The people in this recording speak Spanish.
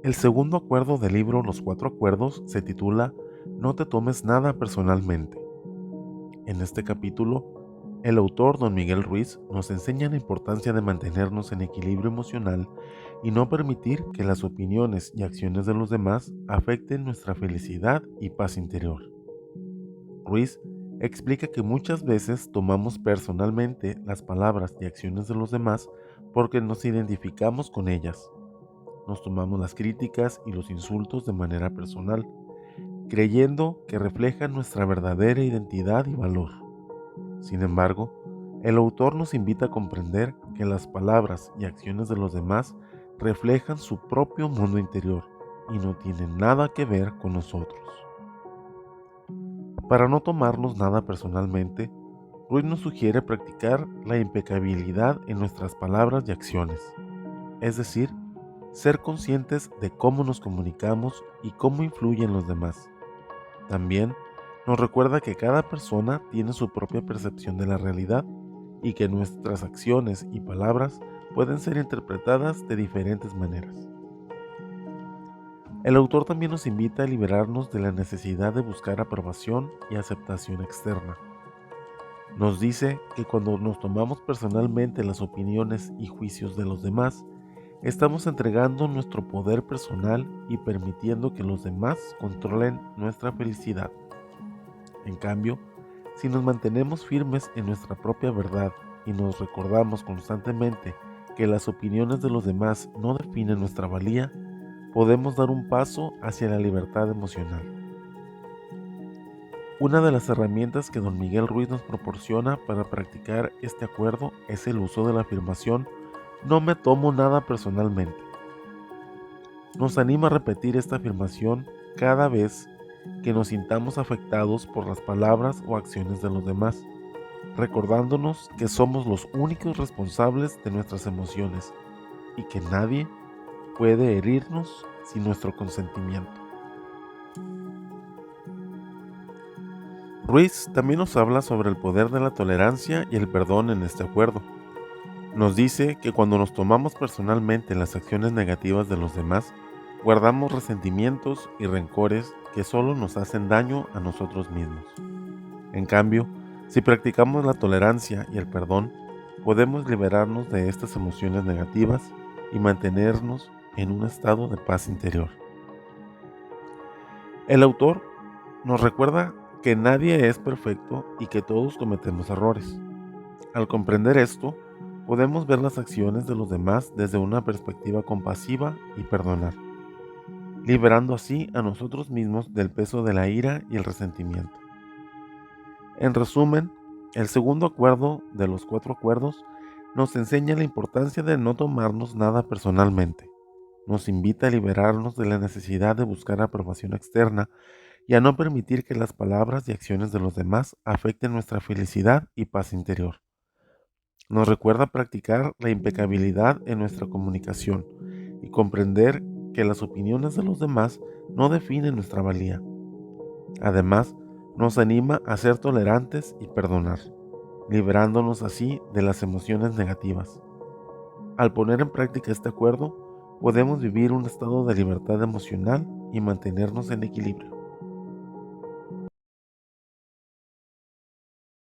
El segundo acuerdo del libro Los Cuatro Acuerdos se titula No te tomes nada personalmente. En este capítulo, el autor Don Miguel Ruiz nos enseña la importancia de mantenernos en equilibrio emocional y no permitir que las opiniones y acciones de los demás afecten nuestra felicidad y paz interior. Ruiz explica que muchas veces tomamos personalmente las palabras y acciones de los demás porque nos identificamos con ellas. Nos tomamos las críticas y los insultos de manera personal, creyendo que reflejan nuestra verdadera identidad y valor. Sin embargo, el autor nos invita a comprender que las palabras y acciones de los demás reflejan su propio mundo interior y no tienen nada que ver con nosotros. Para no tomarnos nada personalmente, Ruiz nos sugiere practicar la impecabilidad en nuestras palabras y acciones, es decir, ser conscientes de cómo nos comunicamos y cómo influyen los demás. También nos recuerda que cada persona tiene su propia percepción de la realidad y que nuestras acciones y palabras pueden ser interpretadas de diferentes maneras. El autor también nos invita a liberarnos de la necesidad de buscar aprobación y aceptación externa. Nos dice que cuando nos tomamos personalmente las opiniones y juicios de los demás, estamos entregando nuestro poder personal y permitiendo que los demás controlen nuestra felicidad. En cambio, si nos mantenemos firmes en nuestra propia verdad y nos recordamos constantemente que las opiniones de los demás no definen nuestra valía, podemos dar un paso hacia la libertad emocional. Una de las herramientas que don Miguel Ruiz nos proporciona para practicar este acuerdo es el uso de la afirmación "no me tomo nada personalmente". Nos anima a repetir esta afirmación cada vez que nos sintamos afectados por las palabras o acciones de los demás, recordándonos que somos los únicos responsables de nuestras emociones y que nadie puede herirnos sin nuestro consentimiento. Ruiz también nos habla sobre el poder de la tolerancia y el perdón en este acuerdo. Nos dice que cuando nos tomamos personalmente las acciones negativas de los demás, guardamos resentimientos y rencores que solo nos hacen daño a nosotros mismos. En cambio, si practicamos la tolerancia y el perdón, podemos liberarnos de estas emociones negativas y mantenernos en un estado de paz interior. El autor nos recuerda que nadie es perfecto y que todos cometemos errores. Al comprender esto, podemos ver las acciones de los demás desde una perspectiva compasiva y perdonar, liberando así a nosotros mismos del peso de la ira y el resentimiento. En resumen, el segundo acuerdo de los cuatro acuerdos nos enseña la importancia de no tomarnos nada personalmente. Nos invita a liberarnos de la necesidad de buscar aprobación externa y a no permitir que las palabras y acciones de los demás afecten nuestra felicidad y paz interior. Nos recuerda practicar la impecabilidad en nuestra comunicación y comprender que las opiniones de los demás no definen nuestra valía. Además, nos anima a ser tolerantes y perdonar, liberándonos así de las emociones negativas. Al poner en práctica este acuerdo, podemos vivir un estado de libertad emocional y mantenernos en equilibrio.